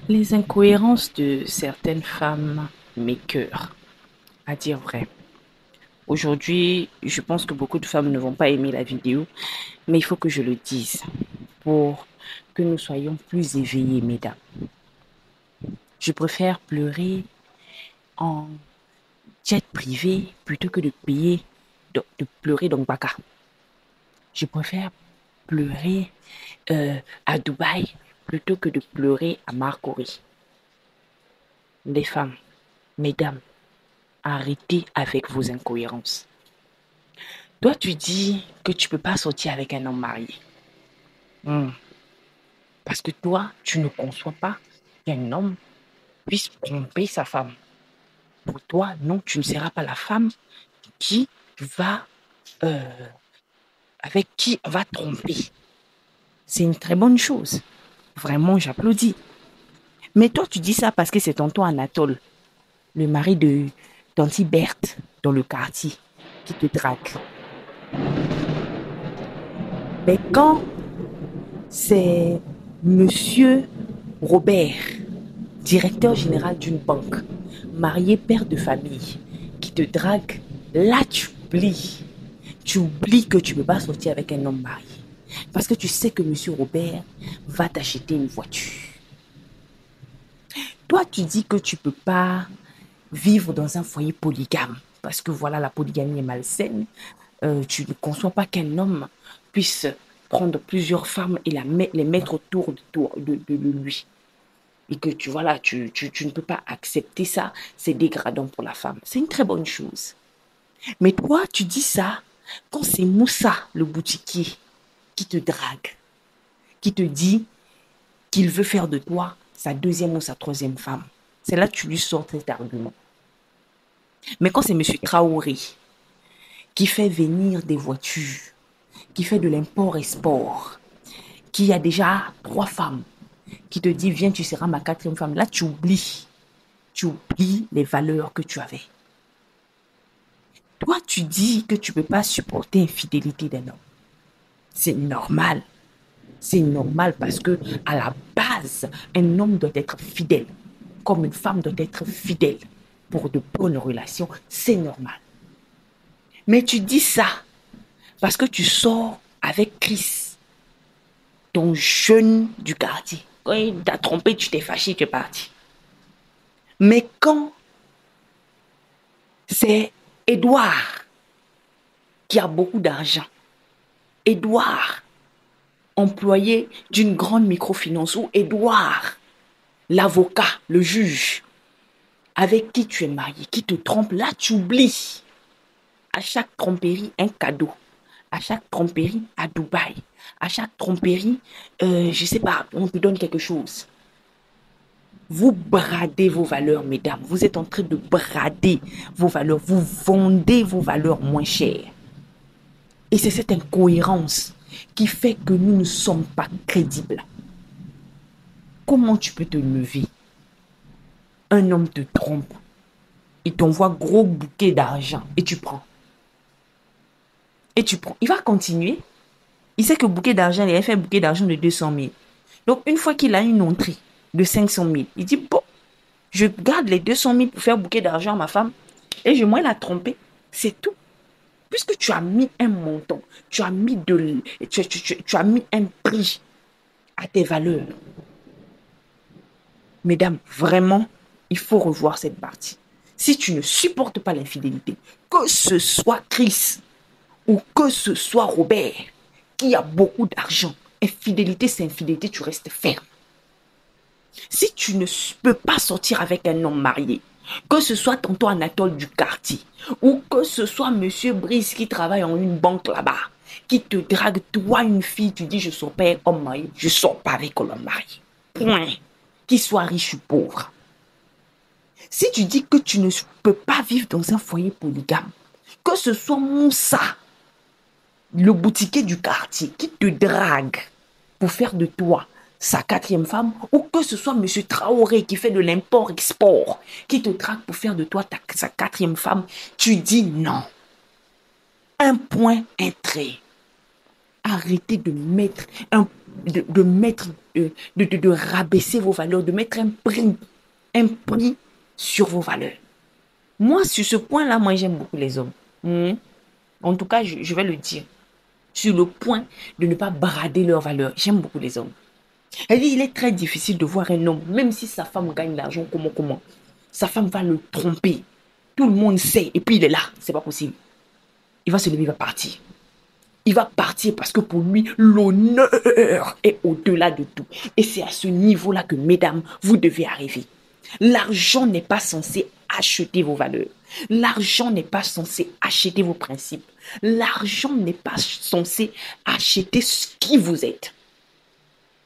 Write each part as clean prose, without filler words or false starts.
Les incohérences de certaines femmes m'écœurent, à dire vrai. Aujourd'hui, je pense que beaucoup de femmes ne vont pas aimer la vidéo, mais il faut que je le dise pour que nous soyons plus éveillés, mesdames. Je préfère pleurer en jet privé plutôt que de payer, de pleurer dans Baka. Je préfère pleurer à Dubaï plutôt que de pleurer à Marcory. Les femmes, mesdames, arrêtez avec vos incohérences. Toi, tu dis que tu peux pas sortir avec un homme marié. Hmm. Parce que toi, tu ne conçois pas qu'un homme puisse tromper sa femme. Pour toi, non, tu ne seras pas la femme qui va, euh, avec qui on va tromper. C'est une très bonne chose. Vraiment, j'applaudis. Mais toi, tu dis ça parce que c'est tonton Anatole, le mari de Tanti Berthe dans le quartier, qui te drague. Mais quand c'est Monsieur Robert, directeur général d'une banque, marié père de famille, qui te drague, là tu oublies. Tu oublies que tu ne peux pas sortir avec un homme marié. Parce que tu sais que Monsieur Robert va t'acheter une voiture. Toi, tu dis que tu ne peux pas vivre dans un foyer polygame. Parce que voilà, la polygamie est malsaine. Tu ne conçois pas qu'un homme puisse prendre plusieurs femmes et les mettre autour de lui. Et que voilà, tu ne peux pas accepter ça, c'est dégradant pour la femme. C'est une très bonne chose. Mais toi, tu dis ça quand c'est Moussa, le boutiquier, qui te drague, qui te dit qu'il veut faire de toi sa deuxième ou sa troisième femme. C'est là que tu lui sors cet argument. Mais quand c'est Monsieur Traoré qui fait venir des voitures, qui fait de l'import-export, qui a déjà 3 femmes, qui te dit viens, tu seras ma quatrième femme, là tu oublies. Tu oublies les valeurs que tu avais. Toi, tu dis que tu ne peux pas supporter l'infidélité d'un homme. C'est normal. C'est normal parce que, à la base, un homme doit être fidèle, comme une femme doit être fidèle pour de bonnes relations. C'est normal. Mais tu dis ça parce que tu sors avec Chris, ton jeune du quartier. Quand il t'a trompé, tu t'es fâché, tu es parti. Mais quand c'est Edouard qui a beaucoup d'argent, Edouard, employé d'une grande microfinance, ou Edouard, l'avocat, le juge, avec qui tu es marié, qui te trompe, là tu oublies. À chaque tromperie, un cadeau. À chaque tromperie, à Dubaï. À chaque tromperie, je ne sais pas, on te donne quelque chose. Vous bradez vos valeurs, mesdames. Vous êtes en train de brader vos valeurs. Vous vendez vos valeurs moins chères. Et c'est cette incohérence qui fait que nous ne sommes pas crédibles. Comment tu peux te lever? Un homme te trompe. Il t'envoie gros bouquet d'argent et tu prends. Et tu prends. Il va continuer. Il sait que bouquet d'argent, il a fait un bouquet d'argent de 200 000. Donc, une fois qu'il a une entrée de 500 000, il dit, bon, je garde les 200 000 pour faire bouquet d'argent à ma femme et je vais la tromper. C'est tout. Puisque tu as mis un montant, tu as mis, tu as mis un prix à tes valeurs. Mesdames, vraiment, il faut revoir cette partie. Si tu ne supportes pas l'infidélité, que ce soit Chris ou que ce soit Robert, qui a beaucoup d'argent, infidélité, c'est infidélité, tu restes ferme. Si tu ne peux pas sortir avec un homme marié, que ce soit tonton Anatole du quartier, ou que ce soit monsieur Brice qui travaille en une banque là-bas, qui te drague, toi une fille, tu dis je ne sors pas avec un homme marié, je ne sors pas avec un homme marié. Point. Qu'il soit riche ou pauvre. Si tu dis que tu ne peux pas vivre dans un foyer polygame, que ce soit Moussa, le boutiquier du quartier, qui te drague pour faire de toi sa quatrième femme, ou que ce soit Monsieur Traoré qui fait de l'import-export, qui te drague pour faire de toi sa quatrième femme, tu dis non. Un point, un trait. Arrêtez de mettre de mettre, de rabaisser vos valeurs, de mettre un prix sur vos valeurs. Moi, sur ce point-là, moi, j'aime beaucoup les hommes. En tout cas, je vais le dire. Sur le point de ne pas brader leurs valeurs. J'aime beaucoup les hommes. Il est très difficile de voir un homme, même si sa femme gagne l'argent, comment. Sa femme va le tromper. Tout le monde sait. Et puis il est là. C'est pas possible. Il va se lever, il va partir. Il va partir parce que pour lui, l'honneur est au-delà de tout. Et c'est à ce niveau-là que, mesdames, vous devez arriver. L'argent n'est pas censé acheter vos valeurs. L'argent n'est pas censé acheter vos principes. L'argent n'est pas censé acheter ce qui vous êtes.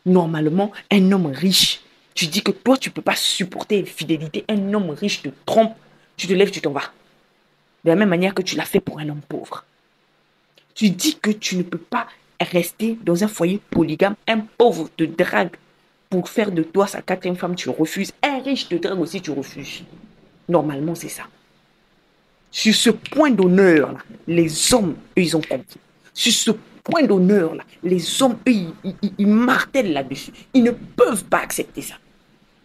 Normalement, un homme riche, tu dis que toi, tu ne peux pas supporter l'infidélité. Un homme riche te trompe, tu te lèves, tu t'en vas. De la même manière que tu l'as fait pour un homme pauvre. Tu dis que tu ne peux pas rester dans un foyer polygame. Un pauvre te drague pour faire de toi sa quatrième femme, tu refuses. Un riche te drague aussi, tu refuses. Normalement, c'est ça. Sur ce point d'honneur, les hommes, eux, ils ont compris. Sur ce point d'honneur, les hommes, eux, ils martèlent là-dessus. Ils ne peuvent pas accepter ça.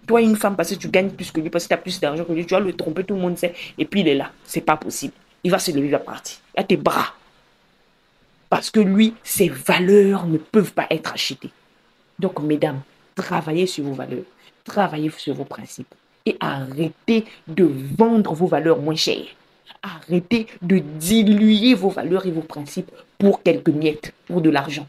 Toi, une femme, parce que tu gagnes plus que lui, parce que tu as plus d'argent que lui, tu vas le tromper, tout le monde sait. Et puis, il est là. C'est pas possible. Il va se lever, il va partir. Il a tes bras. Parce que lui, ses valeurs ne peuvent pas être achetées. Donc, mesdames, travaillez sur vos valeurs. Travaillez sur vos principes. Et arrêtez de vendre vos valeurs moins chères. Arrêtez de diluer vos valeurs et vos principes pour quelques miettes, pour de l'argent.